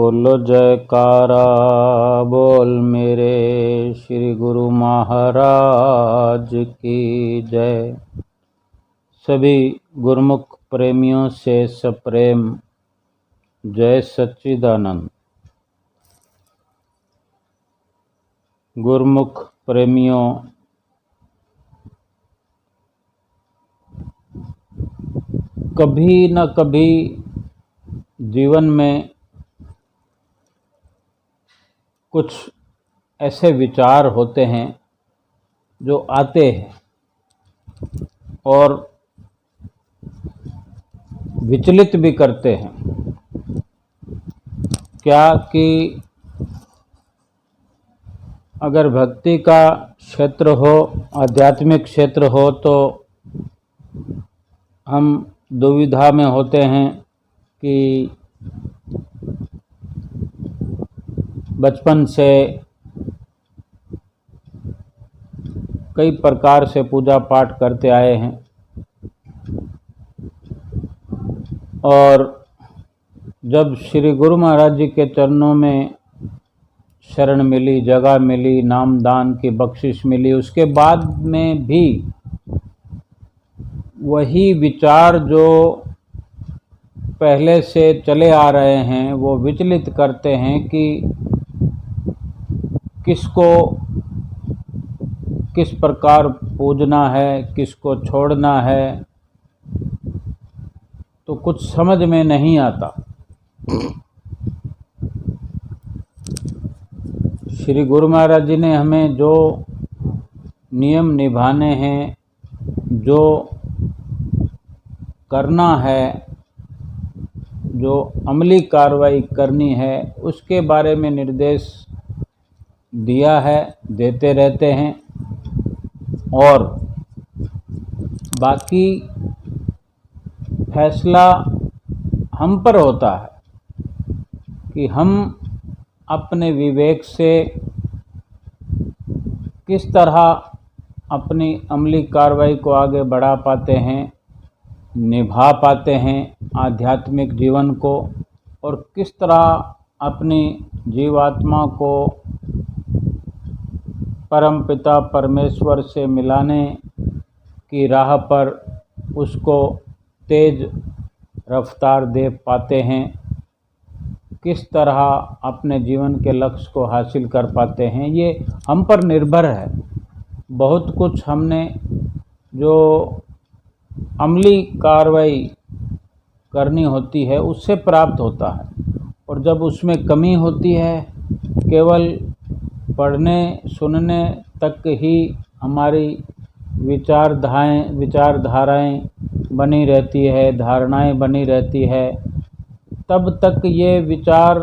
बोलो जयकारा बोल मेरे श्री गुरु महाराज की जय। सभी गुरुमुख प्रेमियों से सप्रेम जय सच्चिदानंद। गुरुमुख प्रेमियों, कभी न कभी जीवन में कुछ ऐसे विचार होते हैं जो आते हैं और विचलित भी करते हैं। क्या कि अगर भक्ति का क्षेत्र हो, आध्यात्मिक क्षेत्र हो, तो हम दुविधा में होते हैं कि बचपन से कई प्रकार से पूजा पाठ करते आए हैं और जब श्री गुरु महाराज जी के चरणों में शरण मिली, जगह मिली, नाम दान की बख्शिश मिली, उसके बाद में भी वही विचार जो पहले से चले आ रहे हैं वो विचलित करते हैं कि किसको किस प्रकार पूजना है, किसको छोड़ना है, तो कुछ समझ में नहीं आता। श्री गुरु महाराज जी ने हमें जो नियम निभाने हैं, जो करना है, जो अमली कार्रवाई करनी है, उसके बारे में निर्देश दिया है, देते रहते हैं और बाकी फैसला हम पर होता है कि हम अपने विवेक से किस तरह अपनी अमली कार्रवाई को आगे बढ़ा पाते हैं, निभा पाते हैं आध्यात्मिक जीवन को, और किस तरह अपनी जीवात्मा को परमपिता परमेश्वर से मिलाने की राह पर उसको तेज रफ्तार दे पाते हैं, किस तरह अपने जीवन के लक्ष्य को हासिल कर पाते हैं, ये हम पर निर्भर है। बहुत कुछ हमने जो अमली कार्रवाई करनी होती है उससे प्राप्त होता है, और जब उसमें कमी होती है, केवल पढ़ने सुनने तक ही हमारी विचारधाराएं बनी रहती है, धारणाएं बनी रहती है, तब तक ये विचार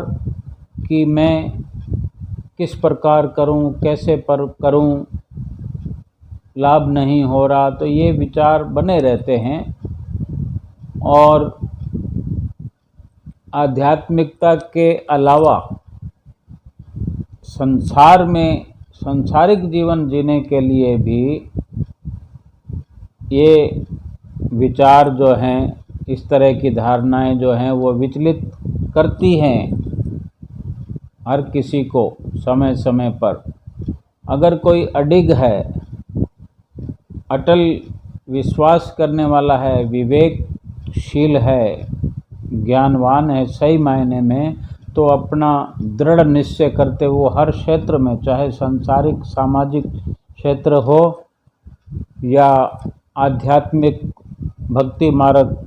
कि मैं किस प्रकार करूं, कैसे करूं, लाभ नहीं हो रहा, तो ये विचार बने रहते हैं। और आध्यात्मिकता के अलावा संसार में सांसारिक जीवन जीने के लिए भी ये विचार जो हैं, इस तरह की धारणाएं जो हैं वो विचलित करती हैं हर किसी को समय समय पर। अगर कोई अडिग है, अटल विश्वास करने वाला है, विवेकशील है, ज्ञानवान है सही मायने में, तो अपना दृढ़ निश्चय करते हुए हर क्षेत्र में, चाहे सांसारिक सामाजिक क्षेत्र हो या आध्यात्मिक भक्ति मार्ग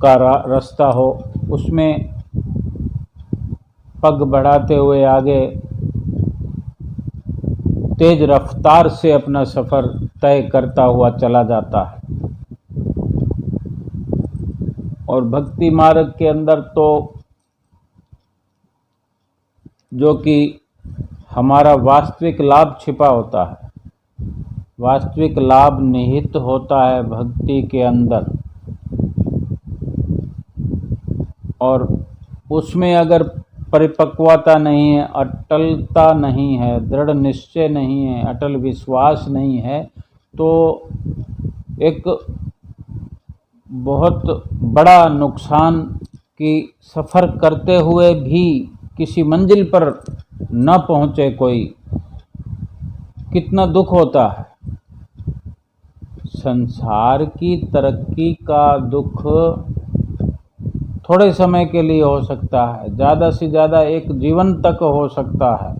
का रास्ता हो, उसमें पग बढ़ाते हुए आगे तेज रफ्तार से अपना सफ़र तय करता हुआ चला जाता है। और भक्ति मार्ग के अंदर तो जो कि हमारा वास्तविक लाभ छिपा होता है, वास्तविक लाभ निहित होता है भक्ति के अंदर, और उसमें अगर परिपक्वता नहीं है, अटलता नहीं है, दृढ़ निश्चय नहीं है, अटल विश्वास नहीं है, तो एक बहुत बड़ा नुकसान कि सफ़र करते हुए भी किसी मंजिल पर न पहुँचे कोई, कितना दुख होता है। संसार की तरक्की का दुख थोड़े समय के लिए हो सकता है, ज़्यादा से ज़्यादा एक जीवन तक हो सकता है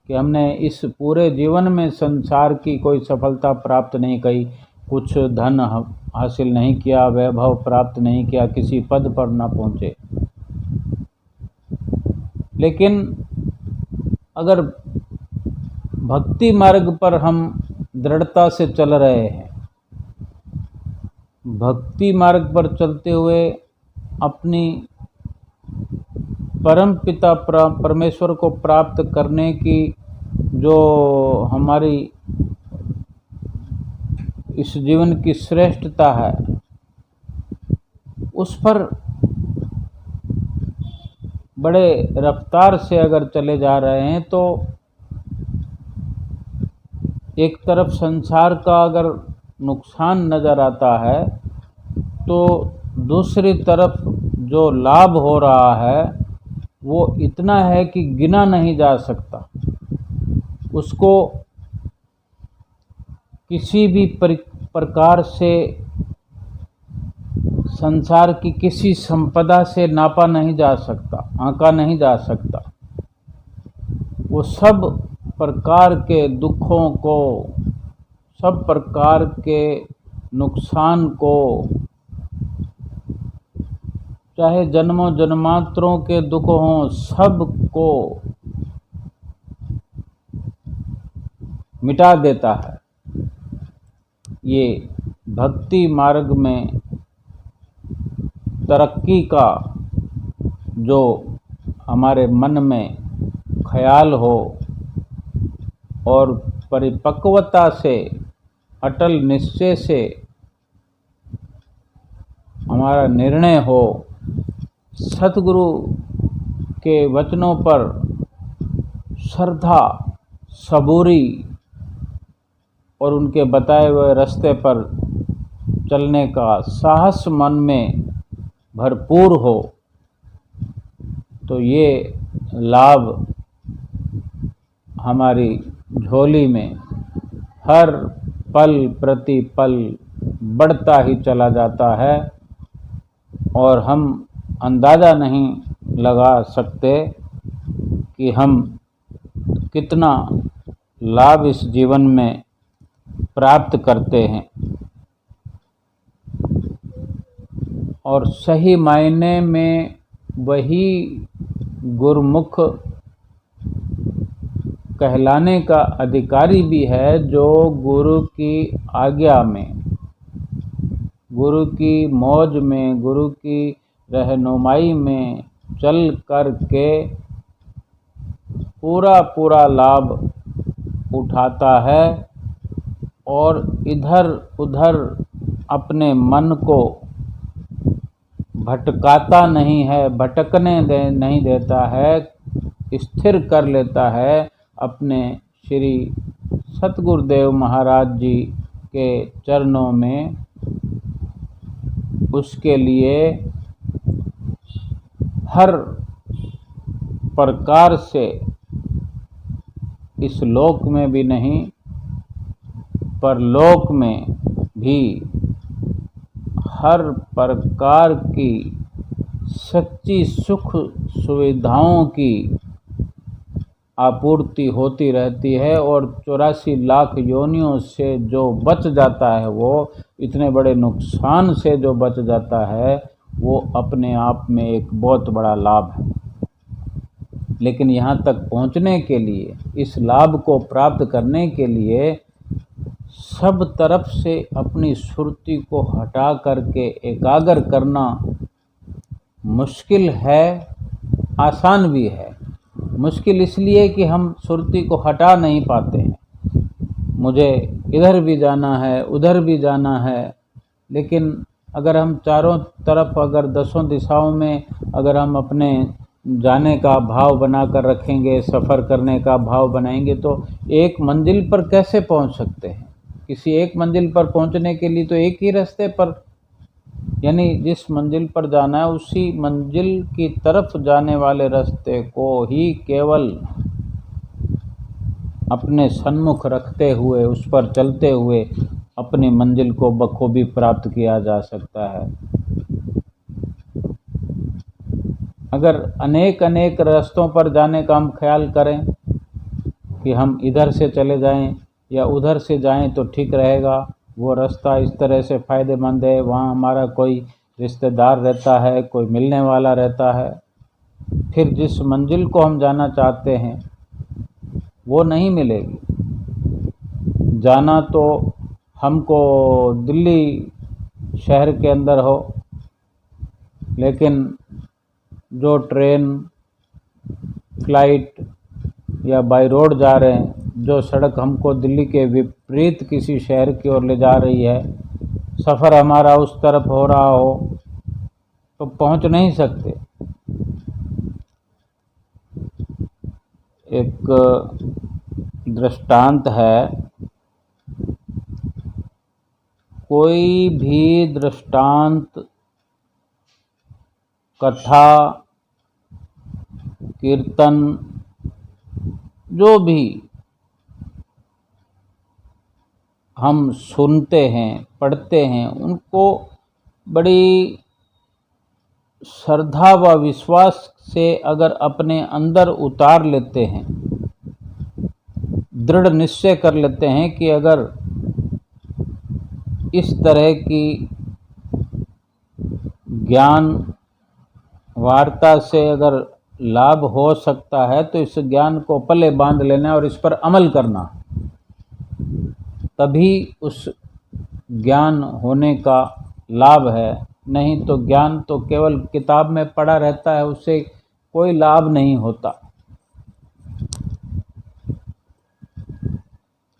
कि हमने इस पूरे जीवन में संसार की कोई सफलता प्राप्त नहीं की, कुछ धन हासिल नहीं किया, वैभव प्राप्त नहीं किया, किसी पद पर न पहुँचे। लेकिन अगर भक्ति मार्ग पर हम दृढ़ता से चल रहे हैं, भक्ति मार्ग पर चलते हुए अपनी परम पिता परमेश्वर को प्राप्त करने की जो हमारी इस जीवन की श्रेष्ठता है, उस पर बड़े रफ्तार से अगर चले जा रहे हैं तो एक तरफ संसार का अगर नुकसान नज़र आता है तो दूसरी तरफ जो लाभ हो रहा है वो इतना है कि गिना नहीं जा सकता। उसको किसी भी प्रकार से संसार की किसी संपदा से नापा नहीं जा सकता, आंका नहीं जा सकता। वो सब प्रकार के दुखों को, सब प्रकार के नुकसान को, चाहे जन्मों जन्मांतरों के दुख हों, सब को मिटा देता है। ये भक्ति मार्ग में तरक्की का जो हमारे मन में ख्याल हो और परिपक्वता से, अटल निश्चय से हमारा निर्णय हो, सतगुरु के वचनों पर श्रद्धा, सबूरी और उनके बताए हुए रास्ते पर चलने का साहस मन में भरपूर हो, तो ये लाभ हमारी झोली में हर पल प्रति पल बढ़ता ही चला जाता है और हम अंदाज़ा नहीं लगा सकते कि हम कितना लाभ इस जीवन में प्राप्त करते हैं। और सही मायने में वही गुरुमुख कहलाने का अधिकारी भी है जो गुरु की आज्ञा में, गुरु की मौज में, गुरु की रहनुमाई में चल कर के पूरा पूरा लाभ उठाता है और इधर उधर अपने मन को भटकाता नहीं है, भटकने नहीं देता है, स्थिर कर लेता है अपने श्री सतगुरुदेव महाराज जी के चरणों में। उसके लिए हर प्रकार से इस लोक में भी नहीं, परलोक में भी हर प्रकार की सच्ची सुख सुविधाओं की आपूर्ति होती रहती है। और 84 लाख योनियों से जो बच जाता है, वो इतने बड़े नुकसान से जो बच जाता है, वो अपने आप में एक बहुत बड़ा लाभ है। लेकिन यहाँ तक पहुँचने के लिए, इस लाभ को प्राप्त करने के लिए सब तरफ से अपनी सुरती को हटा करके एकाग्र करना मुश्किल है, आसान भी है। मुश्किल इसलिए कि हम सुरती को हटा नहीं पाते हैं। मुझे इधर भी जाना है, उधर भी जाना है, लेकिन अगर हम चारों तरफ, अगर 10 दिशाओं में अगर हम अपने जाने का भाव बनाकर रखेंगे, सफ़र करने का भाव बनाएंगे, तो एक मंजिल पर कैसे पहुंच सकते हैं? किसी एक मंजिल पर पहुंचने के लिए तो एक ही रास्ते पर यानी जिस मंजिल पर जाना है उसी मंजिल की तरफ जाने वाले रास्ते को ही केवल अपने सन्मुख रखते हुए, उस पर चलते हुए अपनी मंजिल को बखूबी प्राप्त किया जा सकता है। अगर अनेक अनेक रास्तों पर जाने का हम ख्याल करें कि हम इधर से चले जाएं या उधर से जाएं तो ठीक रहेगा, वो रास्ता इस तरह से फ़ायदेमंद है, वहाँ हमारा कोई रिश्तेदार रहता है, कोई मिलने वाला रहता है, फिर जिस मंजिल को हम जाना चाहते हैं वो नहीं मिलेगी। जाना तो हमको दिल्ली शहर के अंदर हो, लेकिन जो ट्रेन, फ्लाइट या बाई रोड जा रहे हैं, जो सड़क हमको दिल्ली के विपरीत किसी शहर की ओर ले जा रही है, सफ़र हमारा उस तरफ हो रहा हो तो पहुंच नहीं सकते। एक दृष्टांत है, कोई भी दृष्टांत, कथा, कीर्तन, जो भी हम सुनते हैं, पढ़ते हैं, उनको बड़ी श्रद्धा व विश्वास से अगर अपने अंदर उतार लेते हैं, दृढ़ निश्चय कर लेते हैं कि अगर इस तरह की ज्ञान वार्ता से अगर लाभ हो सकता है तो इस ज्ञान को पले बांध लेना और इस पर अमल करना, तभी उस ज्ञान होने का लाभ है। नहीं तो ज्ञान तो केवल किताब में पढ़ा रहता है, उससे कोई लाभ नहीं होता।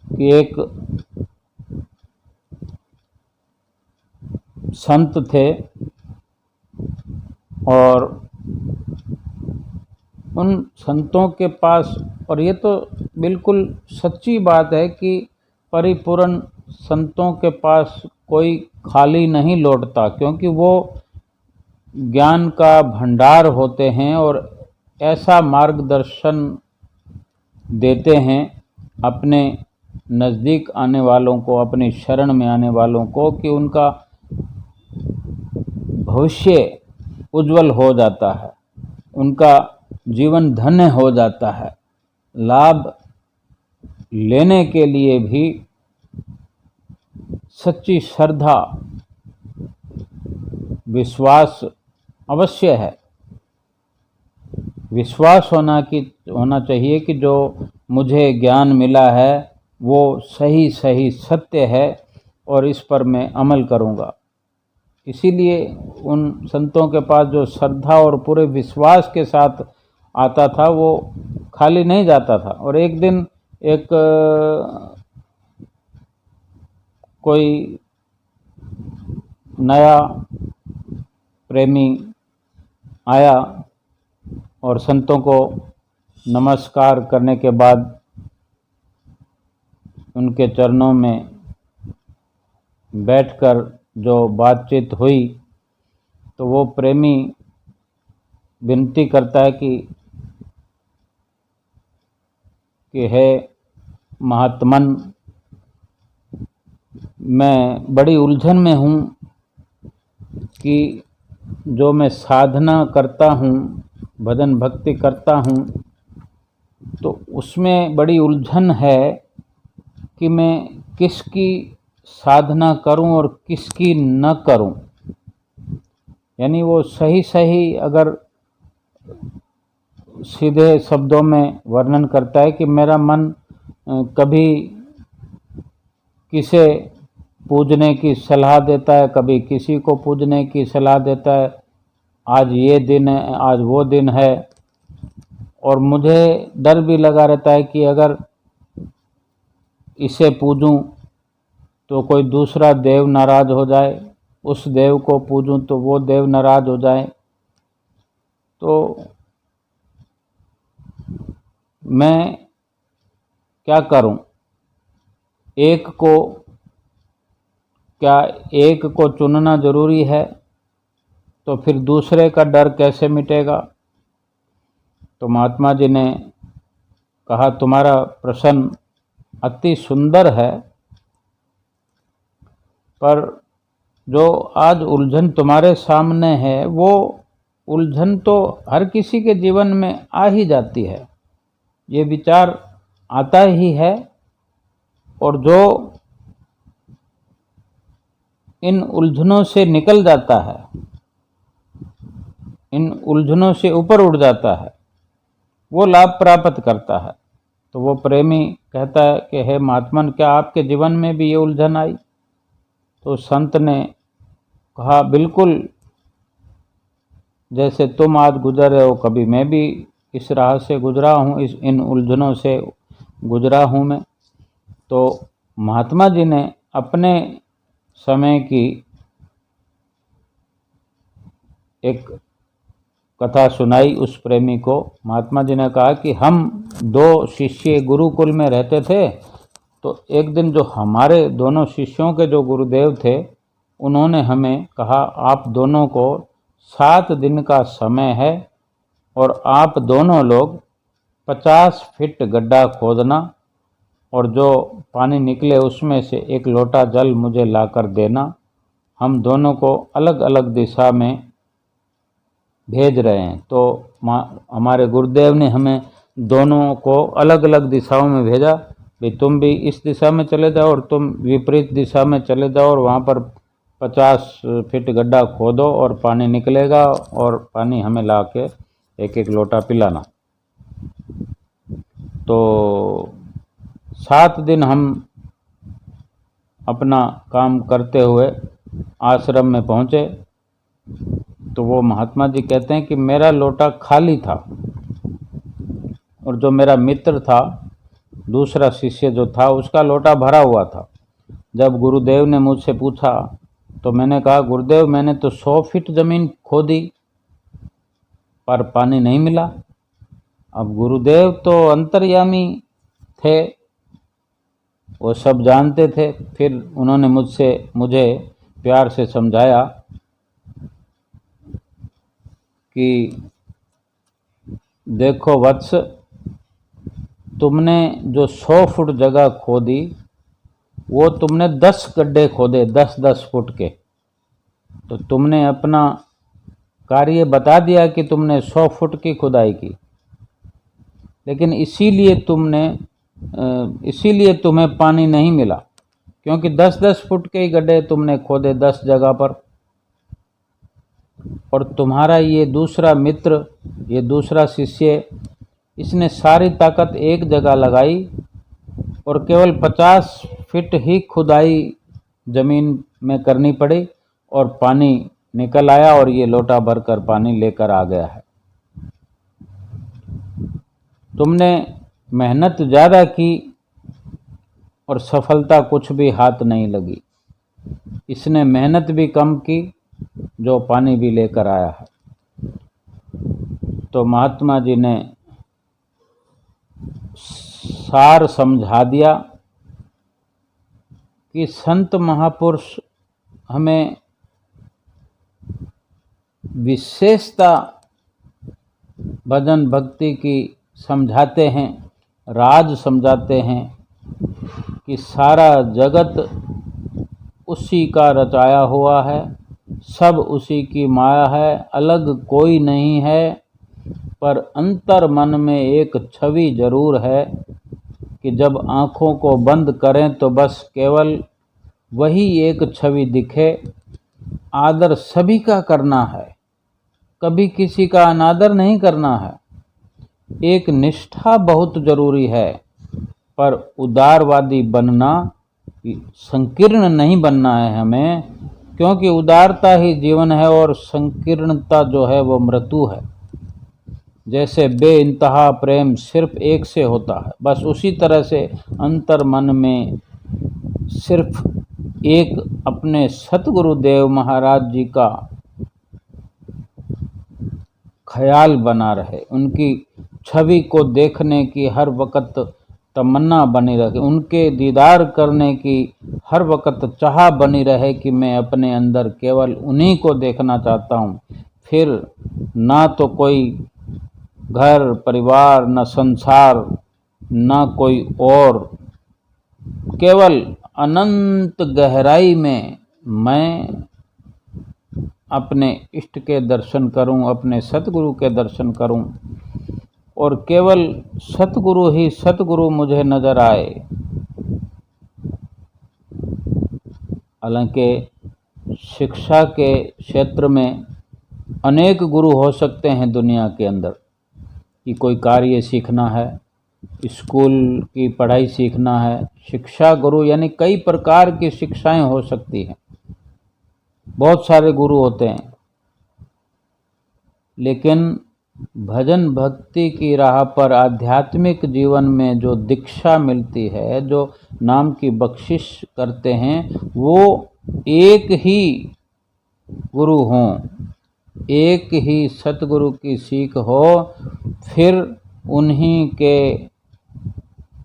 कि एक संत थे और उन संतों के पास, और ये तो बिल्कुल सच्ची बात है कि परिपूर्ण संतों के पास कोई खाली नहीं लौटता, क्योंकि वो ज्ञान का भंडार होते हैं और ऐसा मार्गदर्शन देते हैं अपने नज़दीक आने वालों को, अपनी शरण में आने वालों को, कि उनका भविष्य उज्जवल हो जाता है, उनका जीवन धन्य हो जाता है। लाभ लेने के लिए भी सच्ची श्रद्धा, विश्वास अवश्य है। विश्वास होना चाहिए कि जो मुझे ज्ञान मिला है वो सही सही सत्य है और इस पर मैं अमल करूँगा। इसीलिए उन संतों के पास जो श्रद्धा और पूरे विश्वास के साथ आता था वो खाली नहीं जाता था। और एक दिन एक कोई नया प्रेमी आया और संतों को नमस्कार करने के बाद उनके चरणों में बैठकर जो बातचीत हुई, तो वो प्रेमी विनती करता है कि हे महात्मन, मैं बड़ी उलझन में हूँ कि जो मैं साधना करता हूँ, भजन भक्ति करता हूँ, तो उसमें बड़ी उलझन है कि मैं किसकी साधना करूं और किसकी न करूं। यानी वो सही सही अगर सीधे शब्दों में वर्णन करता है कि मेरा मन कभी किसे पूजने की सलाह देता है, कभी किसी को पूजने की सलाह देता है, आज ये दिन है, आज वो दिन है, और मुझे डर भी लगा रहता है कि अगर इसे पूजूं तो कोई दूसरा देव नाराज हो जाए, उस देव को पूजूं तो वो देव नाराज हो जाए। तो मैं क्या करूं? एक को चुनना जरूरी है तो फिर दूसरे का डर कैसे मिटेगा? तो महात्मा जी ने कहा, तुम्हारा प्रश्न अति सुंदर है, पर जो आज उलझन तुम्हारे सामने है वो उलझन तो हर किसी के जीवन में आ ही जाती है। ये विचार आता ही है, और जो इन उलझनों से निकल जाता है, इन उलझनों से ऊपर उठ जाता है, वो लाभ प्राप्त करता है। तो वो प्रेमी कहता है कि हे महात्मन, क्या आपके जीवन में भी ये उलझन आई? तो संत ने कहा, बिल्कुल, जैसे तुम आज गुजर रहे हो, कभी मैं भी इस राह से गुजरा हूँ, इन उलझनों से गुजरा हूँ मैं। तो महात्मा जी ने अपने समय की एक कथा सुनाई उस प्रेमी को। महात्मा जी ने कहा कि हम दो शिष्य गुरुकुल में रहते थे, तो एक दिन जो हमारे दोनों शिष्यों के जो गुरुदेव थे, उन्होंने हमें कहा, आप दोनों को 7 दिन का समय है और आप दोनों लोग 50 फीट गड्ढा खोदना और जो पानी निकले उसमें से 1 लोटा जल मुझे लाकर देना। हम दोनों को अलग अलग दिशा में भेज रहे हैं। तो हमारे गुरुदेव ने हमें दोनों को अलग अलग दिशाओं में भेजा, भाई तुम भी इस दिशा में चले जाओ और तुम विपरीत दिशा में चले जाओ और वहाँ पर 50 फीट गड्ढा खोदो और पानी निकलेगा और पानी हमें ला के 1-1 लोटा पिलाना। तो 7 दिन हम अपना काम करते हुए आश्रम में पहुँचे। तो वो महात्मा जी कहते हैं कि मेरा लोटा खाली था और जो मेरा मित्र था, दूसरा शिष्य जो था, उसका लोटा भरा हुआ था। जब गुरुदेव ने मुझसे पूछा तो मैंने कहा, गुरुदेव, मैंने तो 100 फीट ज़मीन खोदी पर पानी नहीं मिला। अब गुरुदेव तो अंतर्यामी थे, वो सब जानते थे। फिर उन्होंने मुझे प्यार से समझाया कि देखो वत्स, तुमने जो 100 फुट जगह खोदी वो तुमने 10 गड्ढे खोदे, 10-10 फुट के। तो तुमने अपना कार्य बता दिया कि तुमने 100 फुट की खुदाई की, लेकिन इसीलिए तुम्हें पानी नहीं मिला, क्योंकि 10-10 फुट के ही गड्ढे तुमने खोदे 10 जगह पर। और तुम्हारा ये दूसरा मित्र, ये दूसरा शिष्य, इसने सारी ताकत एक जगह लगाई और केवल 50 फीट ही खुदाई ज़मीन में करनी पड़ी और पानी निकल आया और ये लोटा भरकर पानी लेकर आ गया है। तुमने मेहनत ज़्यादा की और सफलता कुछ भी हाथ नहीं लगी। इसने मेहनत भी कम की, जो पानी भी लेकर आया है। तो महात्मा जी ने सार समझा दिया कि संत महापुरुष हमें विशेषता भजन भक्ति की समझाते हैं, राज समझाते हैं कि सारा जगत उसी का रचाया हुआ है, सब उसी की माया है, अलग कोई नहीं है। पर अंतर मन में एक छवि जरूर है कि जब आँखों को बंद करें तो बस केवल वही एक छवि दिखे। आदर सभी का करना है, कभी किसी का अनादर नहीं करना है। एक निष्ठा बहुत जरूरी है, पर उदारवादी बनना, संकीर्ण नहीं बनना है हमें, क्योंकि उदारता ही जीवन है और संकीर्णता जो है वो मृत्यु है। जैसे बेइंतहा प्रेम सिर्फ एक से होता है, बस उसी तरह से अंतर मन में सिर्फ एक अपने सतगुरुदेव महाराज जी का ख्याल बना रहे, उनकी छवि को देखने की हर वक्त तमन्ना बनी रहे, उनके दीदार करने की हर वक्त चाह बनी रहे कि मैं अपने अंदर केवल उन्हीं को देखना चाहता हूँ। फिर ना तो कोई घर परिवार, न संसार, न कोई और, केवल अनंत गहराई में मैं अपने इष्ट के दर्शन करूं, अपने सतगुरु के दर्शन करूं और केवल सतगुरु ही सतगुरु मुझे नजर आए। हालांकि शिक्षा के क्षेत्र में अनेक गुरु हो सकते हैं दुनिया के अंदर, कि कोई कार्य सीखना है, स्कूल की पढ़ाई सीखना है, शिक्षा गुरु यानी कई प्रकार की शिक्षाएं हो सकती हैं, बहुत सारे गुरु होते हैं। लेकिन भजन भक्ति की राह पर आध्यात्मिक जीवन में जो दीक्षा मिलती है, जो नाम की बख्शिश करते हैं, वो एक ही गुरु हों, एक ही सतगुरु की सीख हो, फिर उन्हीं के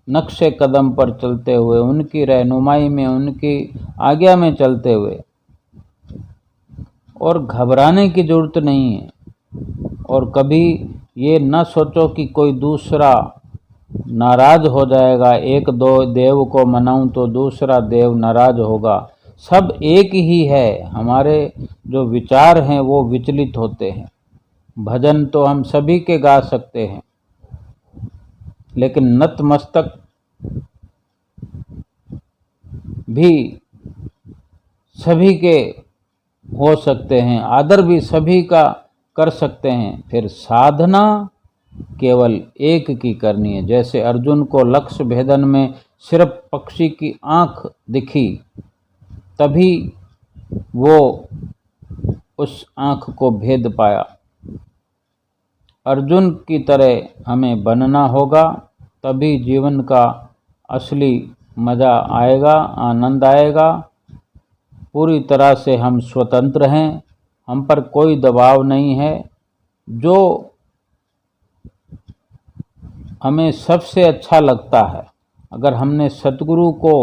नक्शे कदम पर चलते हुए, उनकी रहनुमाई में, उनकी आज्ञा में चलते हुए, और घबराने की जरूरत नहीं है। और कभी ये न सोचो कि कोई दूसरा नाराज हो जाएगा, एक दो देव को मनाऊं तो दूसरा देव नाराज होगा। सब एक ही है, हमारे जो विचार हैं वो विचलित होते हैं। भजन तो हम सभी के गा सकते हैं, लेकिन नतमस्तक भी सभी के हो सकते हैं, आदर भी सभी का कर सकते हैं। फिर साधना केवल एक की करनी है। जैसे अर्जुन को लक्ष्य भेदन में सिर्फ पक्षी की आंख दिखी, तभी वो उस आंख को भेद पाया। अर्जुन की तरह हमें बनना होगा, तभी जीवन का असली मज़ा आएगा, आनंद आएगा। पूरी तरह से हम स्वतंत्र हैं, हम पर कोई दबाव नहीं है। जो हमें सबसे अच्छा लगता है, अगर हमने सतगुरु को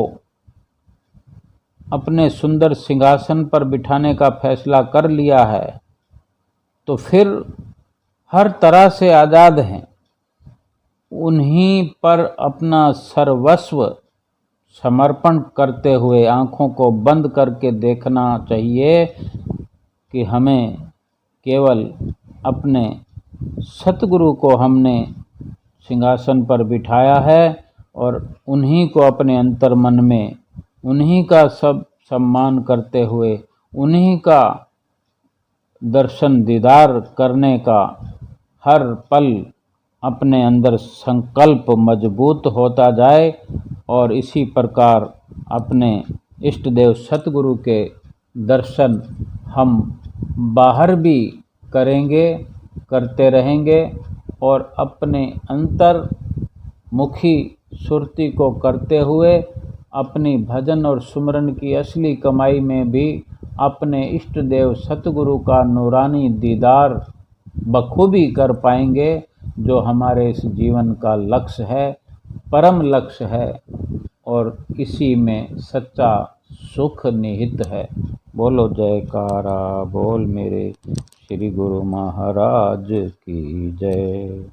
अपने सुंदर सिंहासन पर बिठाने का फैसला कर लिया है, तो फिर हर तरह से आज़ाद हैं। उन्हीं पर अपना सर्वस्व समर्पण करते हुए आँखों को बंद करके देखना चाहिए कि हमें केवल अपने सतगुरु को हमने सिंहासन पर बिठाया है, और उन्हीं को अपने अंतर मन में, उन्हीं का सब सम्मान करते हुए, उन्हीं का दर्शन दीदार करने का हर पल अपने अंदर संकल्प मजबूत होता जाए। और इसी प्रकार अपने इष्ट देव सतगुरु के दर्शन हम बाहर भी करेंगे, करते रहेंगे, और अपने अंतर्मुखी सुरती को करते हुए अपनी भजन और सुमरन की असली कमाई में भी अपने इष्ट देव सतगुरु का नूरानी दीदार बखूबी कर पाएंगे, जो हमारे इस जीवन का लक्ष्य है, परम लक्ष्य है, और इसी में सच्चा सुख निहित है। बोलो जयकारा बोल मेरे श्री गुरु महाराज की जय।